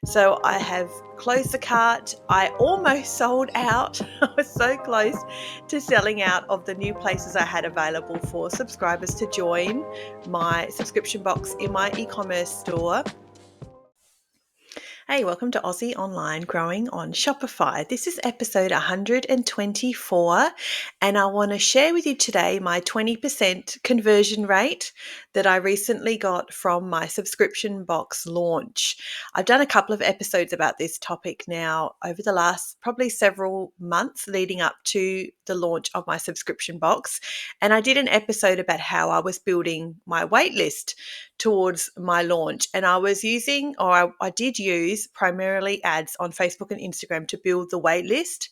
So I have closed the cart. I almost sold out. I was so close to selling out of the new places I had available for subscribers to join my subscription box in my e-commerce store. Hey, welcome to Aussie Online Growing on Shopify. This is episode 124, and I want to share with you today my 20% conversion rate that I recently got from my subscription box launch. I've done a couple of episodes about this topic now over the last probably several months leading up to the launch of my subscription box, and I did an episode about how I was building my waitlist towards my launch, and I was using, or I did use primarily ads on Facebook and Instagram to build the wait list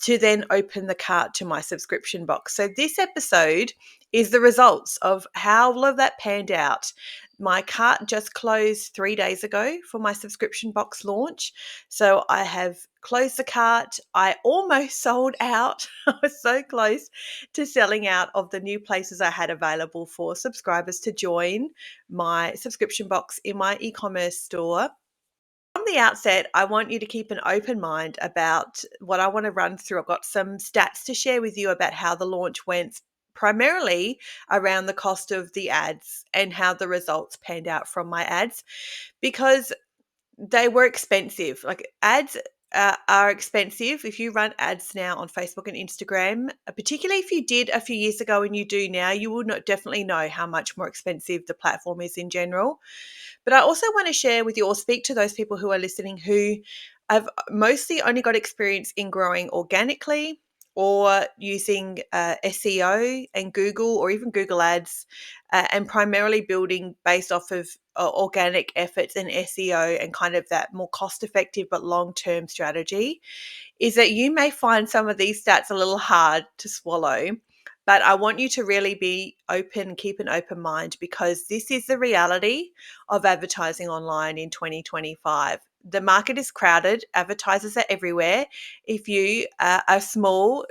to then open the cart to my subscription box. So this episode is the results of how all of that panned out. My cart just closed 3 days ago for my subscription box launch. So I have closed the cart. I almost sold out. I was so close to selling out of the new places I had available for subscribers to join my subscription box in my e-commerce store. From the outset, I want you to keep an open mind about what I want to run through. I've got some stats to share with you about how the launch went, primarily around the cost of the ads and how the results panned out from my ads, because they were expensive. Like ads are expensive. If you run ads now on Facebook and Instagram, particularly if you did a few years ago and you do now, you will not definitely know how much more expensive the platform is in general. But I also want to share with you or speak to those people who are listening who have mostly only got experience in growing organically or using SEO and Google or even Google Ads, and primarily building based off of organic efforts and SEO and kind of that more cost-effective but long-term strategy, is that you may find some of these stats a little hard to swallow. But I want you to really be open, keep an open mind, because this is the reality of advertising online in 2025. The market is crowded. Advertisers are everywhere. If you are a small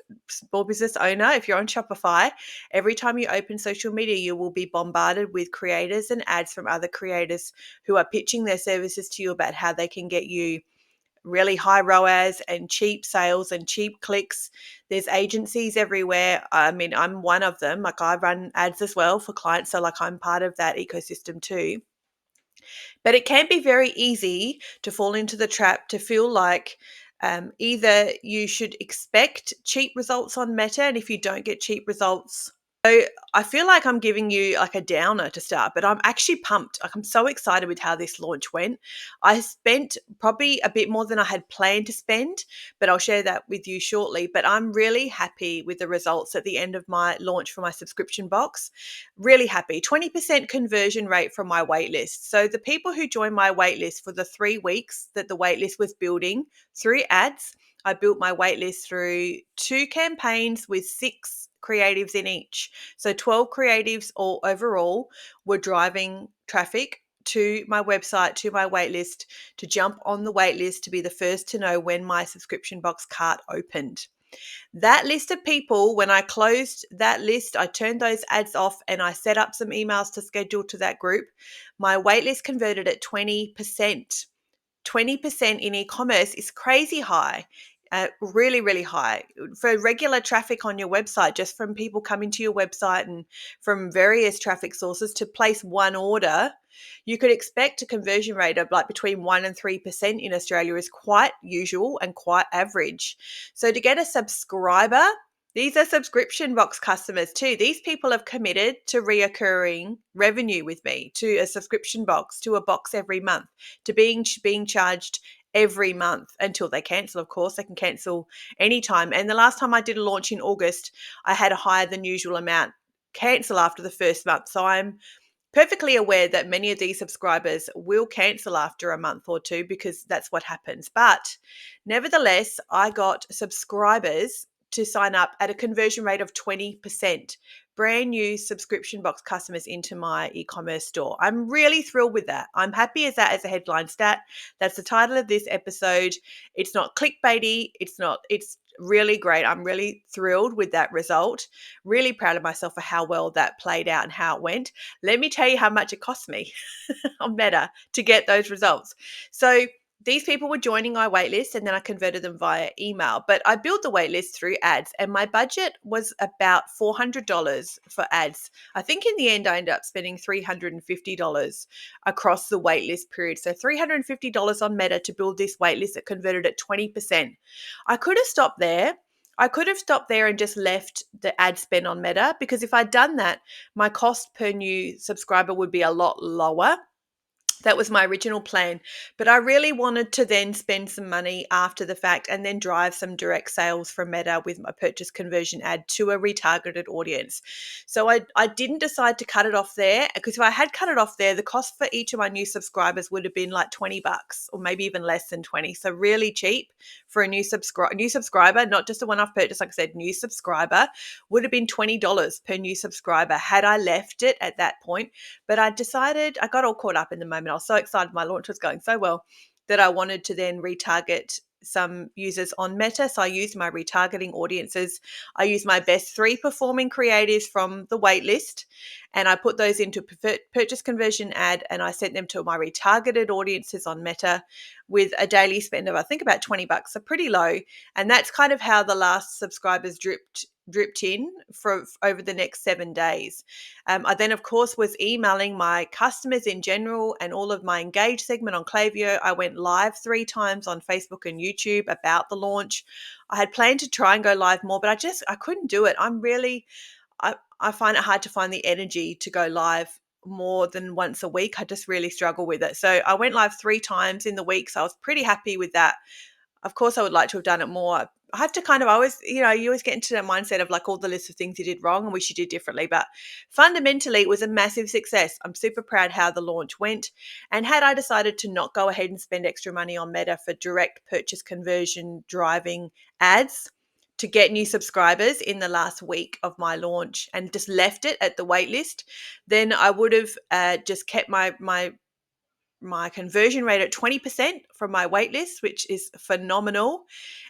business owner, if you're on Shopify, every time you open social media, you will be bombarded with creators and ads from other creators who are pitching their services to you about how they can get you really high ROAS and cheap sales and cheap clicks. There's agencies everywhere. I mean, I'm one of them. Like I run ads as well for clients. So like I'm part of that ecosystem too. But it can be very easy to fall into the trap to feel like either you should expect cheap results on Meta, and if you don't get cheap results, so I feel like I'm giving you like a downer to start, but I'm actually pumped. Like I'm so excited with how this launch went. I spent probably a bit more than I had planned to spend, but I'll share that with you shortly. But I'm really happy with the results at the end of my launch for my subscription box. Really happy. 20% conversion rate from my waitlist. So the people who joined my waitlist for the 3 weeks that the waitlist was building through ads, I built my waitlist through 2 campaigns with 6 creatives in each. So 12 creatives all overall were driving traffic to my website, to my waitlist, to jump on the waitlist to be the first to know when my subscription box cart opened. That list of people, when I closed that list, I turned those ads off and I set up some emails to schedule to that group. My waitlist converted at 20%. 20% in e-commerce is crazy high. Really, really high. For regular traffic on your website, just from people coming to your website and from various traffic sources to place one order, you could expect a conversion rate of like between 1% and 3% in Australia is quite usual and quite average. So to get a subscriber, these are subscription box customers too. These people have committed to reoccurring revenue with me, to a subscription box, to a box every month, to being charged every month until they cancel. Of course, they can cancel anytime. And the last time I did a launch in August, I had a higher than usual amount cancel after the first month. So I'm perfectly aware that many of these subscribers will cancel after a month or two because that's what happens. But nevertheless, I got subscribers to sign up at a conversion rate of 20%, brand new subscription box customers into my e-commerce store. I'm really thrilled with that. I'm happy as that as a headline stat. That's the title of this episode. It's not clickbaity. It's really great. I'm really thrilled with that result. Really proud of myself for how well that played out and how it went. Let me tell you how much it cost me on Meta to get those results. So these people were joining my waitlist, and then I converted them via email. But I built the waitlist through ads, and my budget was about $400 for ads. I think in the end, I ended up spending $350 across the waitlist period. So $350 on Meta to build this waitlist that converted at 20%. I could have stopped there. I could have stopped there and just left the ad spend on Meta, because if I'd done that, my cost per new subscriber would be a lot lower. That was my original plan. But I really wanted to then spend some money after the fact and then drive some direct sales from Meta with my purchase conversion ad to a retargeted audience. So I didn't decide to cut it off there, because if I had cut it off there, the cost for each of my new subscribers would have been like $20 or maybe even less than 20. So really cheap for a new subscriber, not just a one-off purchase. Like I said, new subscriber would have been $20 per new subscriber had I left it at that point. But I decided, I got all caught up in the moment. I was so excited. My launch was going so well that I wanted to then retarget some users on Meta. So I used my retargeting audiences. I used my best 3 performing creatives from the waitlist, and I put those into purchase conversion ad, and I sent them to my retargeted audiences on Meta with a daily spend of, I think, about $20, so pretty low. And that's kind of how the last subscribers dripped in for over the next 7 days. I then, of course, was emailing my customers in general and all of my engaged segment on Klaviyo. I went live 3 times on Facebook and YouTube about the launch. I had planned to try and go live more, but I couldn't do it. I find it hard to find the energy to go live more than once a week. I just really struggle with it. So I went live 3 times in the week. So I was pretty happy with that. Of course, I would like to have done it more. I have to kind of always, you always get into that mindset of like all the list of things you did wrong and wish you did differently. But fundamentally, it was a massive success. I'm super proud how the launch went. And had I decided to not go ahead and spend extra money on Meta for direct purchase conversion driving ads to get new subscribers in the last week of my launch and just left it at the waitlist, then I would have just kept my conversion rate at 20% from my waitlist, which is phenomenal.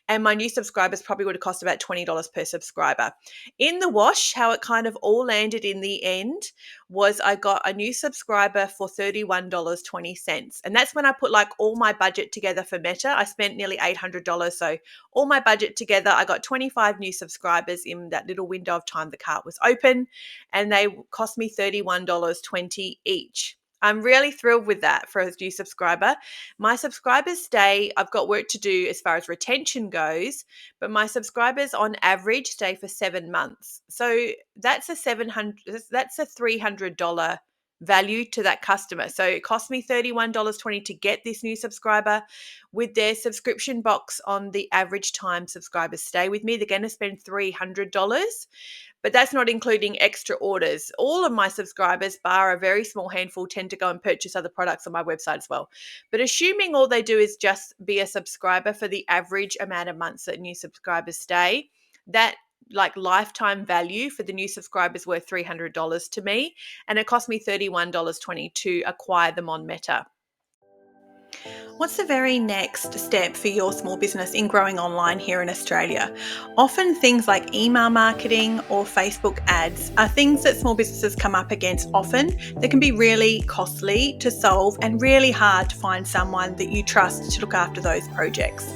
And my new subscribers probably would have cost about $20 per subscriber. In the wash, how it kind of all landed in the end was I got a new subscriber for $31.20. And that's when I put like all my budget together for Meta. I spent nearly $800. So all my budget together, I got 25 new subscribers in that little window of time the cart was open, and they cost me $31.20 each. I'm really thrilled with that for a new subscriber. My subscribers stay, I've got work to do as far as retention goes, but my subscribers on average stay for 7 months. So that's a $300 value to that customer. So it cost me $31.20 to get this new subscriber. With their subscription box on the average time subscribers stay with me, they're going to spend $300. But that's not including extra orders. All of my subscribers, bar a very small handful, tend to go and purchase other products on my website as well. But assuming all they do is just be a subscriber for the average amount of months that new subscribers stay, that like lifetime value for the new subscribers worth $300 to me, and it cost me $31.20 to acquire them on Meta. What's the very next step for your small business in growing online here in Australia? Often things like email marketing or Facebook ads are things that small businesses come up against often. They can be really costly to solve and really hard to find someone that you trust to look after those projects.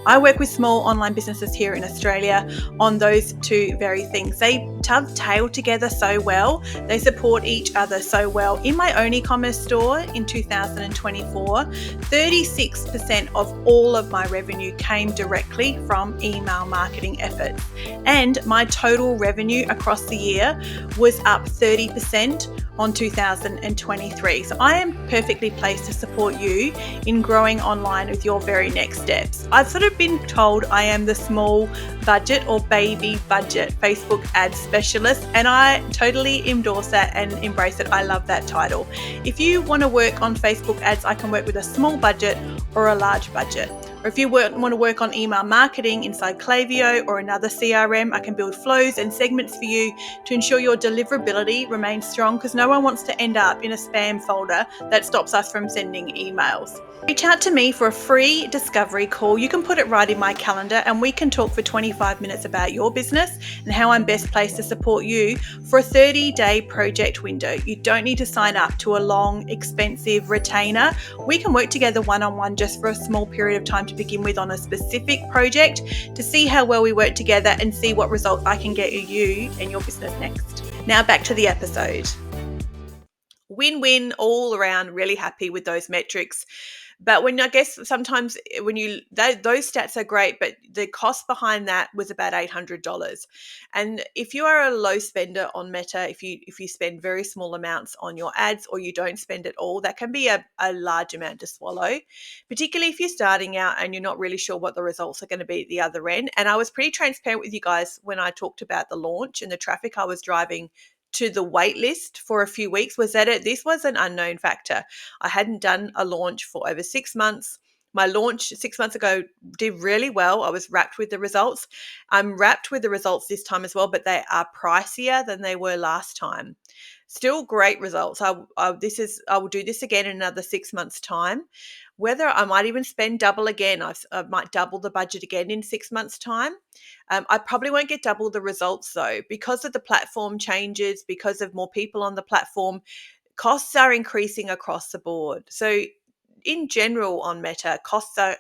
I work with small online businesses here in Australia on those 2 very things. They dovetail together so well. They support each other so well. In my own e-commerce store in 2024, 36% of all of my revenue came directly from email marketing efforts. And my total revenue across the year was up 30% on 2023. So I am perfectly placed to support you in growing online with your very next steps. I've sort of been told I am the small budget or baby budget Facebook ad specialist, and I totally endorse that and embrace it. I love that title. If you want to work on Facebook ads, I can work with a small budget or a large budget. Or if you want to work on email marketing inside Klaviyo or another CRM, I can build flows and segments for you to ensure your deliverability remains strong, because no one wants to end up in a spam folder that stops us from sending emails. Reach out to me for a free discovery call. You can put it right in my calendar and we can talk for 25 minutes about your business and how I'm best placed to support you for a 30-day project window. You don't need to sign up to a long, expensive retainer. We can work together one-on-one just for a small period of time to begin with on a specific project to see how well we work together and see what results I can get you and your business next. Now back to the episode. Win-win all around, really happy with those metrics. But when I guess sometimes when those stats are great, but the cost behind that was about $800. And if you are a low spender on Meta, if you spend very small amounts on your ads or you don't spend at all, that can be a large amount to swallow, particularly if you're starting out and you're not really sure what the results are going to be at the other end. And I was pretty transparent with you guys when I talked about the launch and the traffic I was driving to the wait list for a few weeks. Was that it? This was an unknown factor. I hadn't done a launch for over 6 months. My launch 6 months ago did really well. I was wrapped with the results. I'm wrapped with the results this time as well, but they are pricier than they were last time. Still great results. I will do this again in another 6 months' time. Whether I might even spend double again, I might double the budget again in 6 months' time. I probably won't get double the results though, because of the platform changes, because of more people on the platform. Costs are increasing across the board. So in general on Meta, costs are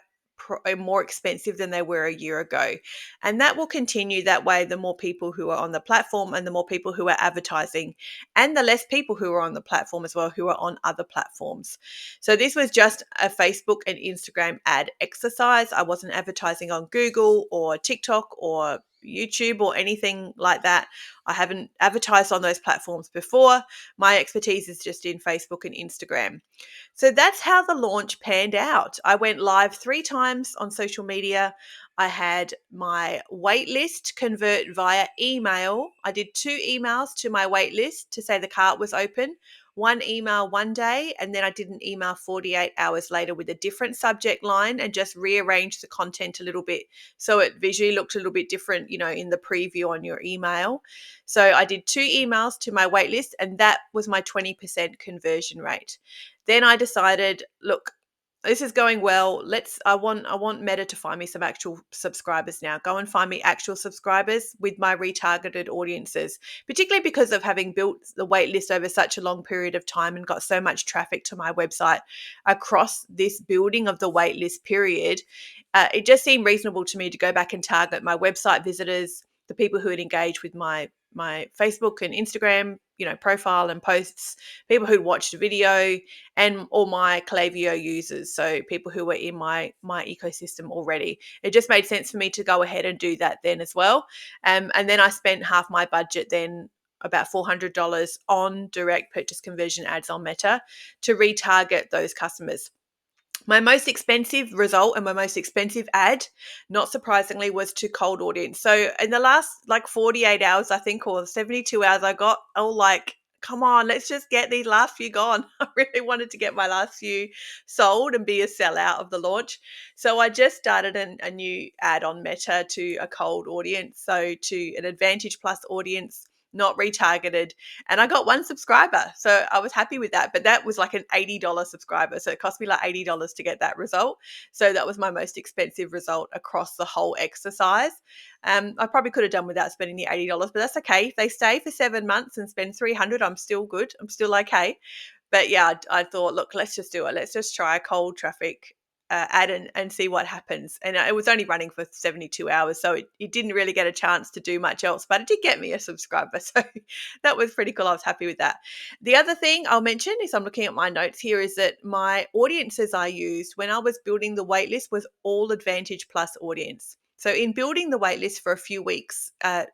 more expensive than they were a year ago. And that will continue that way, the more people who are on the platform and the more people who are advertising, and the less people who are on the platform as well, who are on other platforms. So this was just a Facebook and Instagram ad exercise. I wasn't advertising on Google or TikTok or YouTube or anything like that. I haven't advertised on those platforms before. My expertise is just in Facebook and Instagram. So that's how the launch panned out. I went live 3 times on social media. I had my wait list convert via email. I did 2 emails to my wait list to say the cart was open. 1 email one day, and then I did an email 48 hours later with a different subject line and just rearranged the content a little bit so it visually looked a little bit different, in the preview on your email. So I did 2 emails to my wait list, and that was my 20% conversion rate. Then I decided, look, this is going well. I want Meta to find me some actual subscribers now. Go and find me actual subscribers with my retargeted audiences, particularly because of having built the wait list over such a long period of time and got so much traffic to my website across this building of the wait list period. It just seemed reasonable to me to go back and target my website visitors, the people who had engaged with my Facebook and Instagram, profile and posts, people who'd watched a video, and all my Klaviyo users, so people who were in my ecosystem already. It just made sense for me to go ahead and do that then as well. And then I spent half my budget then, about $400, on direct purchase conversion ads on Meta to retarget those customers. My most expensive result and my most expensive ad, not surprisingly, was to cold audience. So in the last 48 hours, I think, or 72 hours, I got all come on, let's just get these last few gone. I really wanted to get my last few sold and be a sellout of the launch. So I just started a new ad on Meta to a cold audience, so to an Advantage Plus audience, not retargeted, and I got 1 subscriber. So I was happy with that, but that was like an $80 subscriber. So it cost me like $80 to get that result. So that was my most expensive result across the whole exercise. I probably could have done without spending the $80, but that's okay. If they stay for 7 months and spend $300, I'm still good. I'm still okay. But yeah, I thought, look, let's just do it. Let's just try a cold traffic ad and see what happens. And it was only running for 72 hours, so it didn't really get a chance to do much else, but it did get me a subscriber. So that was pretty cool. I was happy with that. The other thing I'll mention is, I'm looking at my notes here, is that my audiences I used when I was building the waitlist was all Advantage Plus audience. So in building the waitlist for a few weeks,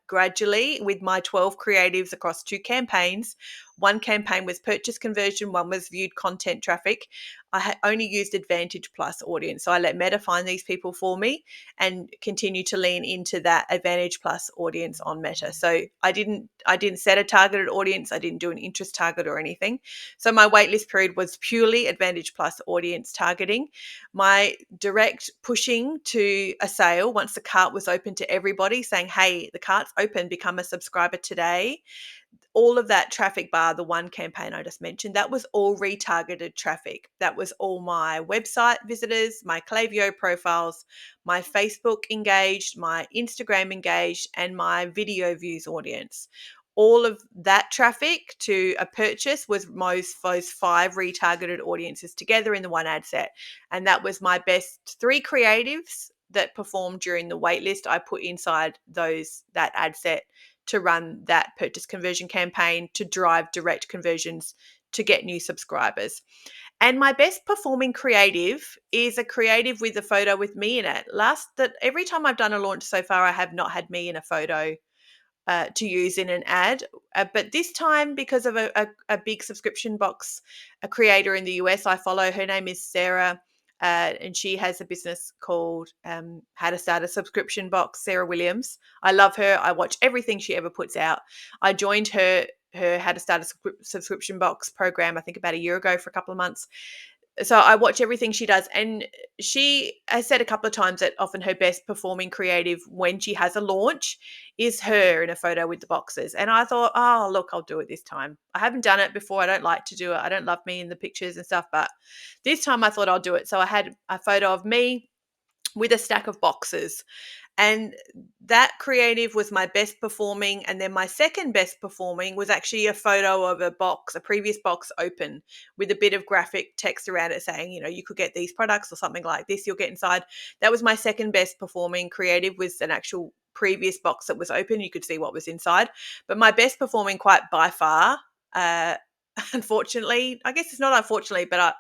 gradually with my 12 creatives across 2 campaigns, one campaign was purchase conversion, one was viewed content traffic. I only used Advantage Plus audience. So I let Meta find these people for me and continue to lean into that Advantage Plus audience on Meta. So I didn't set a targeted audience. I didn't do an interest target or anything. So my waitlist period was purely Advantage Plus audience targeting. My direct pushing to a sale once the cart was open to everybody, saying, hey, the cart's open, become a subscriber today. All of that traffic bar, the one campaign I just mentioned, that was all retargeted traffic. That was all my website visitors, my Klaviyo profiles, my Facebook engaged, my Instagram engaged, and my video views audience. All of that traffic to a purchase was those 5 retargeted audiences together in the one ad set. And that was my best 3 creatives that performed during the waitlist. I put inside that ad set to run that purchase conversion campaign to drive direct conversions to get new subscribers. And my best performing creative is a creative with a photo with me in it. Every time I've done a launch so far, I have not had me in a photo to use in an ad. But this time, because of a big subscription box, a creator in the US I follow, her name is Sarah, and she has a business called How to Start a Subscription Box, Sarah Williams. I love her. I watch everything she ever puts out. I joined her How to Start a Subscription Box program, I think about a year ago for a couple of months. So I watch everything she does, and she has said a couple of times that often her best performing creative when she has a launch is her in a photo with the boxes. And I thought, oh, look, I'll do it this time. I haven't done it before. I don't like to do it. I don't love me in the pictures and stuff, but this time I thought I'll do it. So I had a photo of me with a stack of boxes. And that creative was my best performing. And then my second best performing was actually a photo of a previous box open with a bit of graphic text around it saying, you could get these products or something like this you'll get inside. That was my second best performing creative, was an actual previous box that was open. You could see what was inside. But my best performing, quite by far, unfortunately, I guess it's not unfortunately, but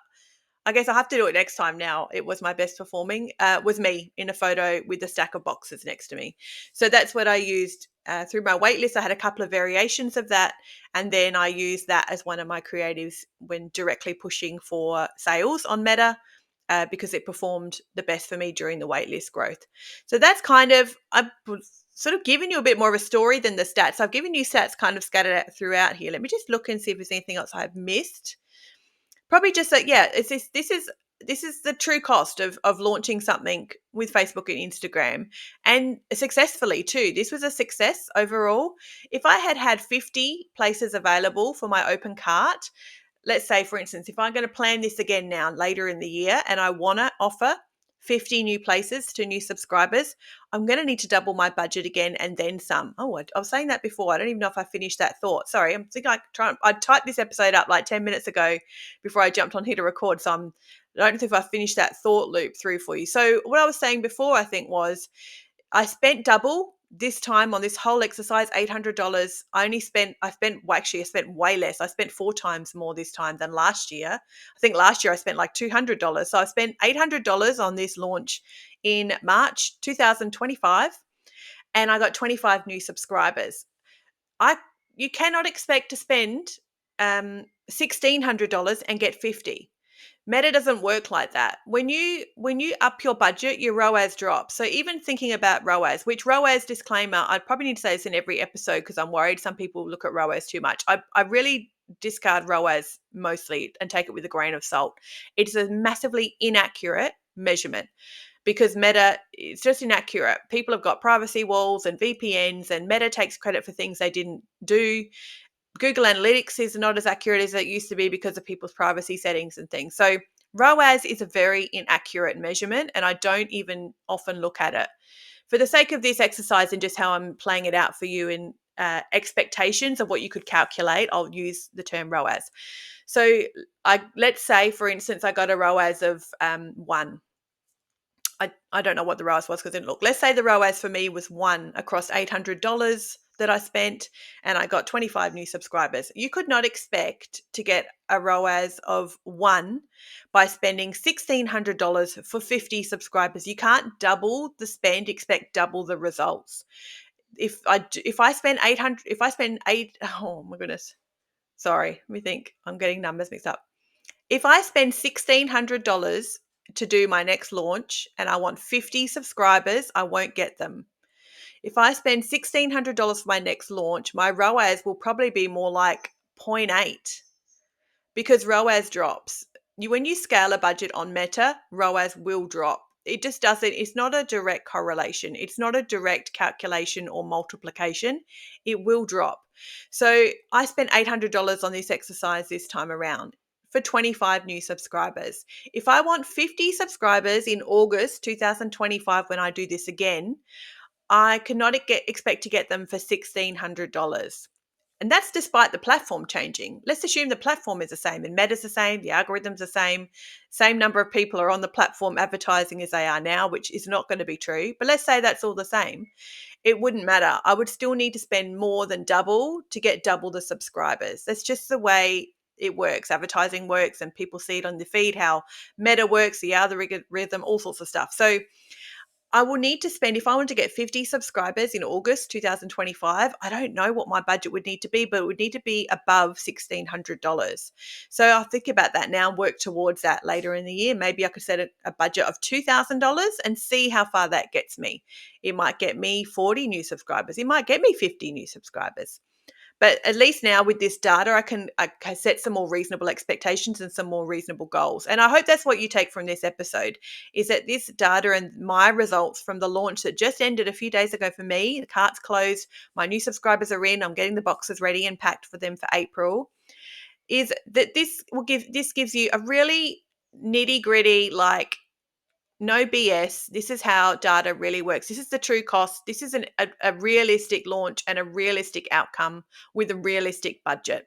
I guess I have to do it next time now. It was my best performing, was me in a photo with a stack of boxes next to me. So that's what I used through my waitlist. I had a couple of variations of that. And then I used that as one of my creatives when directly pushing for sales on Meta because it performed the best for me during the waitlist growth. So that's I've sort of given you a bit more of a story than the stats. I've given you stats kind of scattered out throughout here. Let me just look and see if there's anything else I've missed. Probably just that, yeah, this is the true cost of launching something with Facebook and Instagram, and successfully too. This was a success overall. If I had had 50 places available for my open cart, let's say, for instance, if I'm going to plan this again now later in the year and I want to offer 50 new places to new subscribers, I'm going to need to double my budget again and then some. Oh, I was saying that before. I don't even know if I finished that thought. Sorry, I typed this episode up like 10 minutes ago before I jumped on here to record. So I don't know if I finished that thought loop through for you. So what I was saying before, I think, was I spent double this time on this whole exercise, $800. I spent way less. I spent 4 times more this time than last year. I think last year I spent like $200. So I spent $800 on this launch in March 2025, and I got 25 new subscribers. You cannot expect to spend $1,600 and get 50. Meta doesn't work like that. When you up your budget, your ROAS drops. So even thinking about ROAS, which ROAS, disclaimer, I probably need to say this in every episode because I'm worried some people look at ROAS too much. I really discard ROAS mostly and take it with a grain of salt. It's a massively inaccurate measurement because Meta, it's just inaccurate. People have got privacy walls and VPNs, and Meta takes credit for things they didn't do. Google Analytics is not as accurate as it used to be because of people's privacy settings and things. So ROAS is a very inaccurate measurement, and I don't even often look at it. For the sake of this exercise and just how I'm playing it out for you in expectations of what you could calculate, I'll use the term ROAS. So let's say, for instance, I got a ROAS of 1. I don't know what the ROAS was because I didn't look. Let's say the ROAS for me was 1 across $800 that I spent, and I got 25 new subscribers. You could not expect to get a ROAS of 1 by spending $1,600 for 50 subscribers. You can't double the spend, expect double the results. If I spend 800, oh my goodness. Sorry, let me think. I'm getting numbers mixed up. If I spend $1,600 to do my next launch and I want 50 subscribers, I won't get them. If I spend $1,600 for my next launch, my ROAS will probably be more like zero point 0.8 because ROAS drops. When you scale a budget on Meta, ROAS will drop. It just doesn't, it's not a direct correlation. It's not a direct calculation or multiplication. It will drop. So I spent $800 on this exercise this time around for 25 new subscribers. If I want 50 subscribers in August 2025, when I do this again, I cannot expect to get them for $1,600. And that's despite the platform changing. Let's assume the platform is the same and Meta's the same, the algorithm's the same number of people are on the platform advertising as they are now, which is not going to be true. But let's say that's all the same. It wouldn't matter. I would still need to spend more than double to get double the subscribers. That's just the way it works. Advertising works and people see it on the feed, how Meta works, the algorithm, all sorts of stuff. So I will need to spend, if I want to get 50 subscribers in August 2025, I don't know what my budget would need to be, but it would need to be above $1,600. So I'll think about that now and work towards that later in the year. Maybe I could set a budget of $2,000 and see how far that gets me. It might get me 40 new subscribers. It might get me 50 new subscribers. But at least now with this data, I can set some more reasonable expectations and some more reasonable goals. And I hope that's what you take from this episode, is that this data and my results from the launch that just ended a few days ago for me, the cart's closed, my new subscribers are in, I'm getting the boxes ready and packed for them for April, is that this gives you a really nitty gritty, like, no BS. This is how data really works. This is the true cost. This is a realistic launch and a realistic outcome with a realistic budget.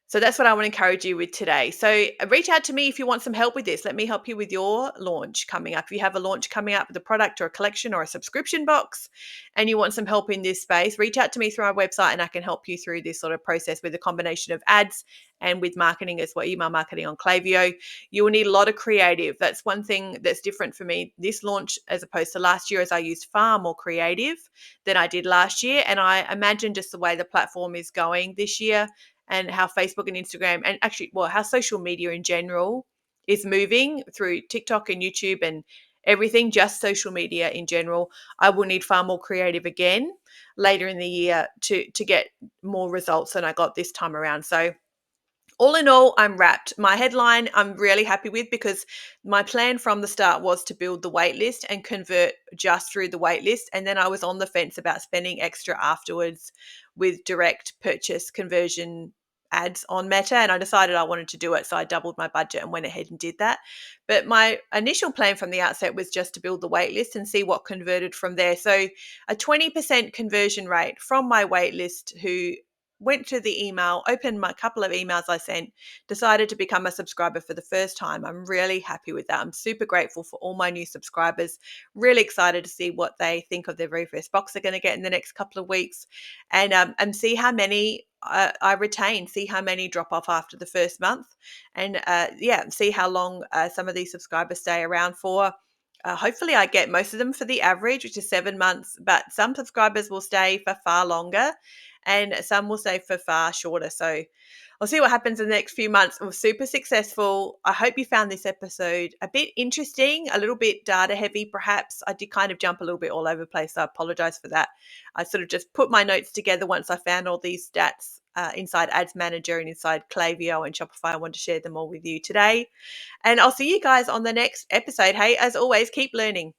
So that's what I want to encourage you with today. So reach out to me if you want some help with this. Let me help you with your launch coming up. If you have a launch coming up with a product or a collection or a subscription box and you want some help in this space, reach out to me through our website and I can help you through this sort of process with a combination of ads and with marketing as well, email marketing on Klaviyo. You will need a lot of creative. That's one thing that's different for me this launch as opposed to last year, as I used far more creative than I did last year. And I imagine just the way the platform is going this year, and how Facebook and Instagram and actually, well, how social media in general is moving through TikTok and YouTube and everything, just social media in general. I will need far more creative again later in the year to get more results than I got this time around. So all in all, I'm wrapped. My headline I'm really happy with because my plan from the start was to build the wait list and convert just through the wait list. And then I was on the fence about spending extra afterwards with direct purchase conversion ads on Meta. And I decided I wanted to do it. So I doubled my budget and went ahead and did that. But my initial plan from the outset was just to build the wait list and see what converted from there. So a 20% conversion rate from my wait list who went to the email, opened my couple of emails I sent, decided to become a subscriber for the first time. I'm really happy with that. I'm super grateful for all my new subscribers. Really excited to see what they think of their very first box they're going to get in the next couple of weeks, and see how many I retain, see how many drop off after the first month, and see how long some of these subscribers stay around for. Hopefully I get most of them for the average, which is 7 months, but some subscribers will stay for far longer and some will stay for far shorter. So I'll see what happens in the next few months. It was super successful. I hope you found this episode a bit interesting, a little bit data heavy perhaps. I did kind of jump a little bit all over the place, so I apologize for that. I sort of just put my notes together once I found all these stats inside Ads Manager and inside Klaviyo and Shopify. I want to share them all with you today. And I'll see you guys on the next episode. Hey, as always, keep learning.